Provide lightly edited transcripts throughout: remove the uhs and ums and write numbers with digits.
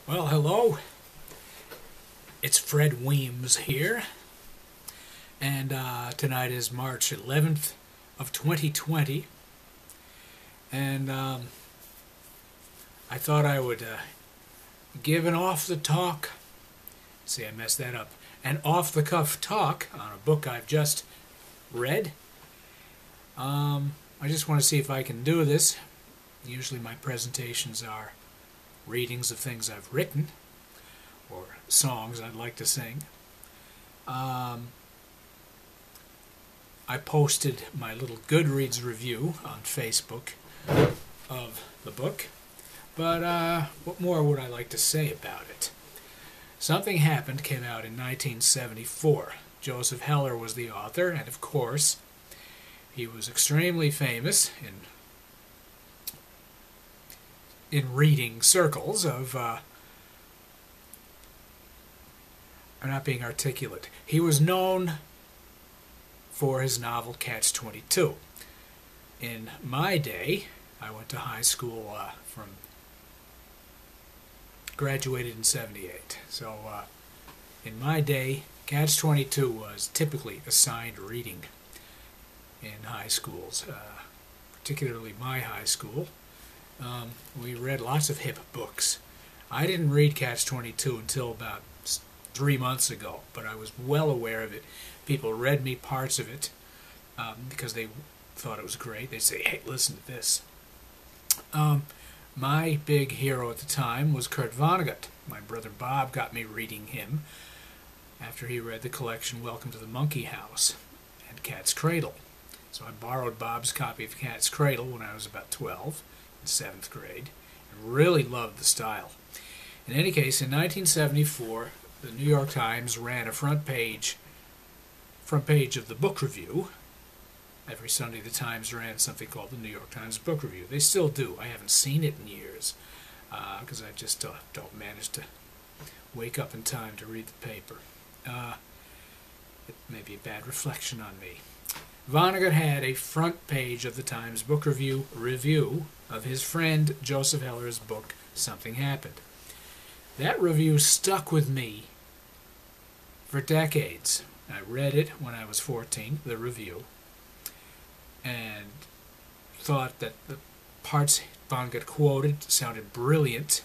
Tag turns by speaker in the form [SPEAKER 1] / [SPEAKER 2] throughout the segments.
[SPEAKER 1] Well, hello. It's Fred Weems here, and tonight is March 11th of 2020, and I thought I would give an off-the-talk, see I messed that up, an off-the-cuff talk on a book I've just read. I just want to see if I can do this. Usually my presentations are readings of things I've written, or songs I'd like to sing. I posted my little Goodreads review on Facebook of the book, but what more would I like to say about it? Something Happened came out in 1974. Joseph Heller was the author, and of course, he was extremely famous in reading circles of I'm not being articulate. He was known for his novel Catch-22. In my day, I went to high school graduated in 78. So in my day, Catch-22 was typically assigned reading in high schools, particularly my high school. We read lots of hip books. I didn't read Catch-22 until about 3 months ago, but I was well aware of it. People read me parts of it because they thought it was great. They'd say, hey, listen to this. My big hero at the time was Kurt Vonnegut. My brother Bob got me reading him after he read the collection Welcome to the Monkey House and Cat's Cradle. So I borrowed Bob's copy of Cat's Cradle when I was about 12, in 7th grade, and really loved the style. In any case, in 1974, the New York Times ran a front page of the book review. Every Sunday the Times ran something called the New York Times Book Review. They still do. I haven't seen it in years because I just don't manage to wake up in time to read the paper. It may be a bad reflection on me. Vonnegut had a front page of the Times Book Review of his friend Joseph Heller's book, Something Happened. That review stuck with me for decades. I read it when I was 14, the review, and thought that the parts Vonnegut quoted sounded brilliant.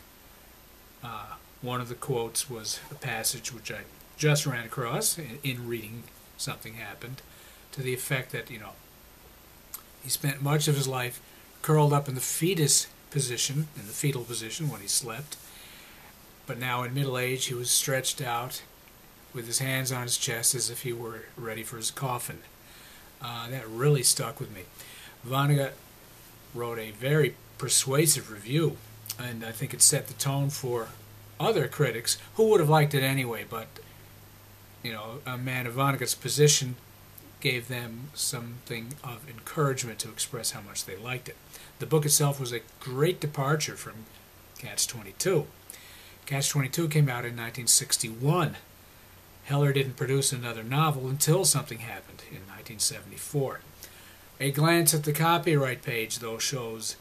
[SPEAKER 1] One of the quotes was a passage which I just ran across in reading Something Happened, to the effect that, he spent much of his life curled up in the fetal position when he slept, but now in middle age he was stretched out with his hands on his chest as if he were ready for his coffin. That really stuck with me. Vonnegut wrote a very persuasive review, and I think it set the tone for other critics who would have liked it anyway, but a man of Vonnegut's position gave them something of encouragement to express how much they liked it. The book itself was a great departure from Catch-22. Catch-22 came out in 1961. Heller didn't produce another novel until Something Happened in 1974. A glance at the copyright page, though, shows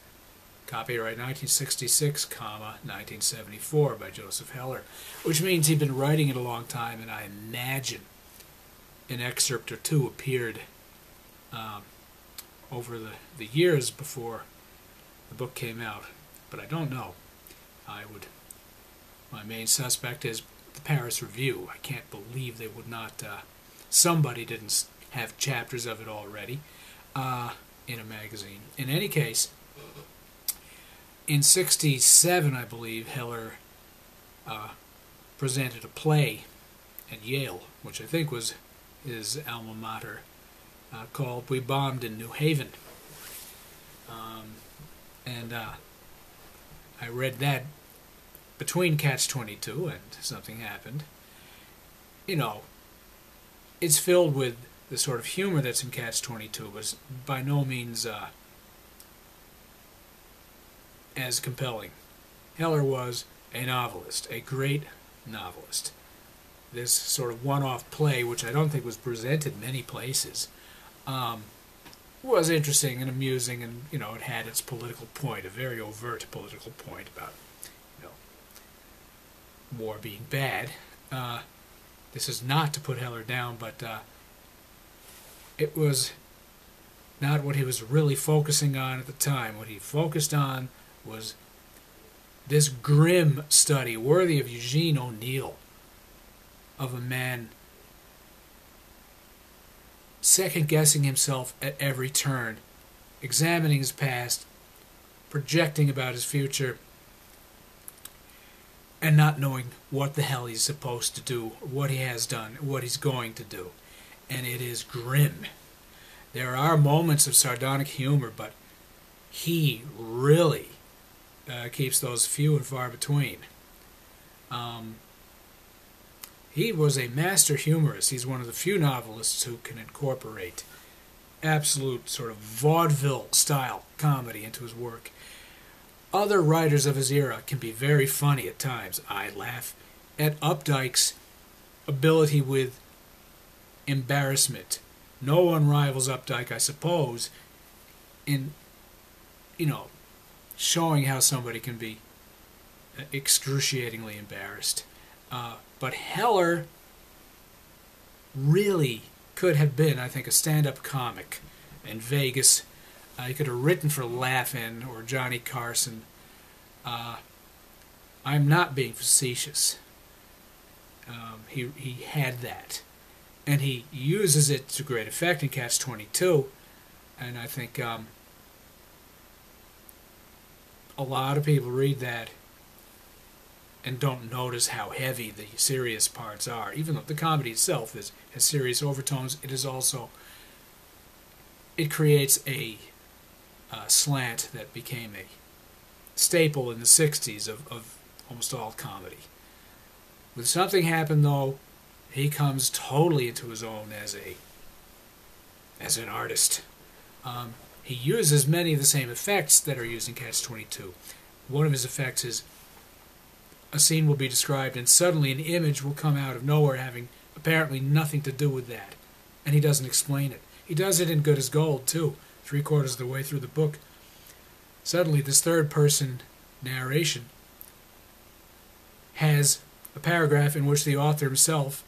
[SPEAKER 1] copyright 1966, 1974 by Joseph Heller, which means he'd been writing it a long time, and I imagine an excerpt or two appeared over the years before the book came out, but I don't know. My main suspect is the Paris Review. I can't believe they would not, somebody didn't have chapters of it already in a magazine. In any case, in 67, I believe, Heller presented a play at Yale, which I think was his alma mater, called We Bombed in New Haven. I read that between Catch-22 and Something Happened. It's filled with the sort of humor that's in Catch-22, but by no means as compelling. Heller was a novelist, a great novelist. This sort of one-off play, which I don't think was presented many places, was interesting and amusing, and it had its political point, a very overt political point about war being bad. This is not to put Heller down, but it was not what he was really focusing on at the time. What he focused on was this grim study, worthy of Eugene O'Neill, of a man second-guessing himself at every turn, examining his past, projecting about his future, and not knowing what the hell he's supposed to do, what he has done, what he's going to do. And it is grim. There are moments of sardonic humor, but he really keeps those few and far between. He was a master humorist. He's one of the few novelists who can incorporate absolute sort of vaudeville-style comedy into his work. Other writers of his era can be very funny at times. I laugh at Updike's ability with embarrassment. No one rivals Updike, I suppose, in, showing how somebody can be excruciatingly embarrassed. But Heller really could have been, I think, a stand-up comic in Vegas. He could have written for Laugh-In or Johnny Carson. I'm not being facetious. He had that. And he uses it to great effect in Catch-22. And I think a lot of people read that and don't notice how heavy the serious parts are. Even though the comedy itself has serious overtones, it creates a slant that became a staple in the 60s of almost all comedy. With Something Happened, though, he comes totally into his own as an artist. He uses many of the same effects that are used in Catch-22. One of his effects is a scene will be described and suddenly an image will come out of nowhere having apparently nothing to do with that. And he doesn't explain it. He does it in Good as Gold, too, 3/4 of the way through the book. Suddenly this third-person narration has a paragraph in which the author himself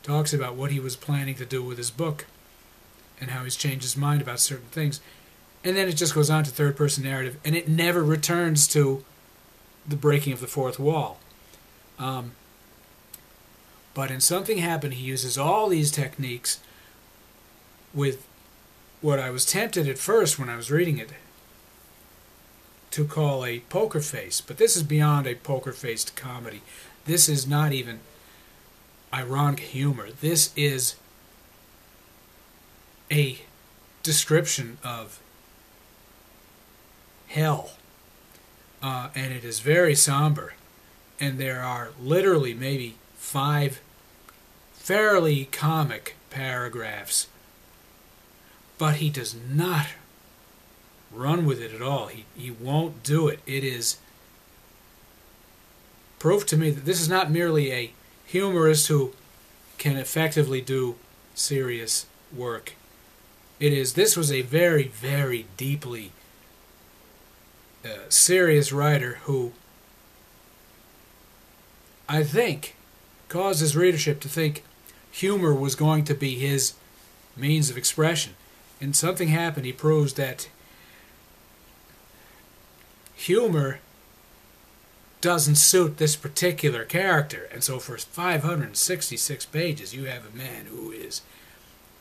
[SPEAKER 1] talks about what he was planning to do with his book and how he's changed his mind about certain things. And then it just goes on to third-person narrative, and it never returns to the breaking of the fourth wall. But in Something Happened, he uses all these techniques with what I was tempted at first when I was reading it to call a poker face. But this is beyond a poker-faced comedy. This is not even ironic humor. This is a description of hell. And it is very somber. And there are literally maybe 5 fairly comic paragraphs. But he does not run with it at all. He won't do it. It is proof to me that this is not merely a humorist who can effectively do serious work. This was a very, very deeply serious writer who I think caused his readership to think humor was going to be his means of expression. And Something Happened, he proves that humor doesn't suit this particular character. And so for 566 pages, you have a man who is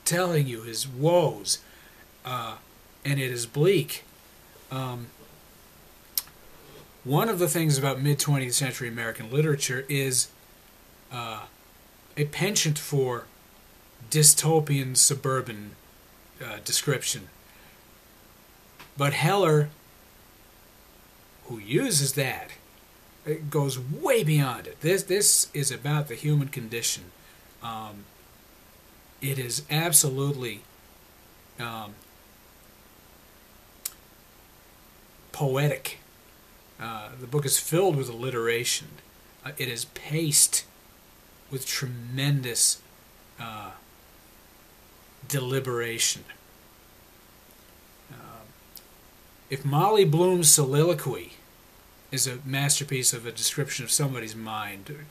[SPEAKER 1] telling you his woes, and it is bleak. One of the things about mid-20th century American literature is a penchant for dystopian suburban description. But Heller, who uses that, it goes way beyond it. This is about the human condition. It is absolutely poetic. The book is filled with alliteration. It is paced with tremendous deliberation. If Molly Bloom's soliloquy is a masterpiece of a description of somebody's mind,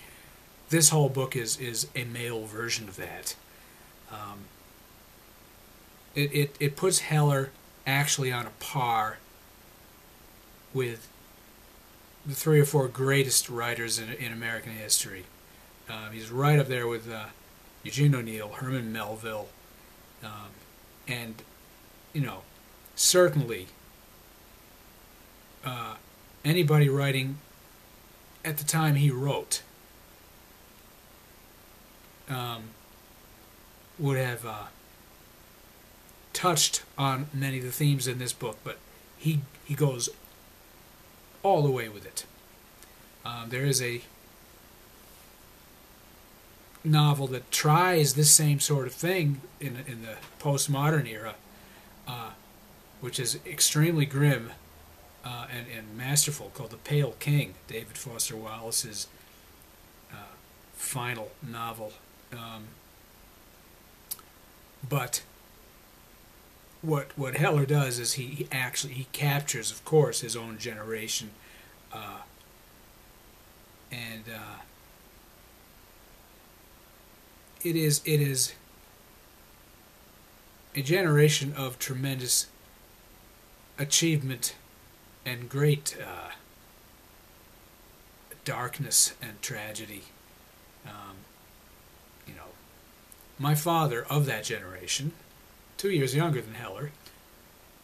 [SPEAKER 1] this whole book is a male version of that. It puts Heller actually on a par with the 3 or 4 greatest writers in American history. He's right up there with Eugene O'Neill, Herman Melville, and, certainly anybody writing at the time he wrote would have touched on many of the themes in this book, but he goes all the way with it. There is a novel that tries this same sort of thing in the postmodern era, which is extremely grim and masterful, called The Pale King, David Foster Wallace's final novel. But what Heller does is he captures, of course, his own generation, and it is a generation of tremendous achievement and great darkness and tragedy. My father, of that generation, 2 years younger than Heller,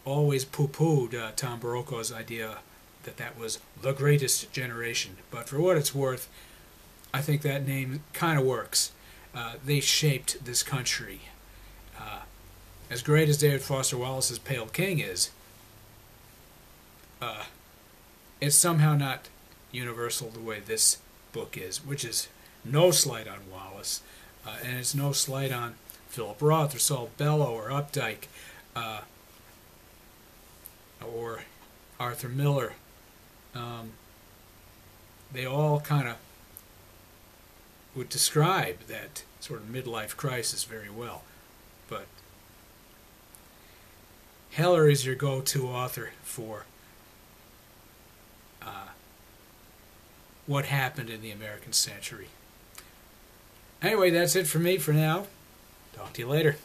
[SPEAKER 1] always poo-pooed Tom Brokaws' idea that was the greatest generation. But for what it's worth, I think that name kind of works. They shaped this country. As great as David Foster Wallace's Pale King is, it's somehow not universal the way this book is, which is no slight on Wallace, and it's no slight on Philip Roth or Saul Bellow or Updike or Arthur Miller. They all kind of would describe that sort of midlife crisis very well. But Heller is your go-to author for what happened in the American century. Anyway, that's it for me for now. Talk to you later.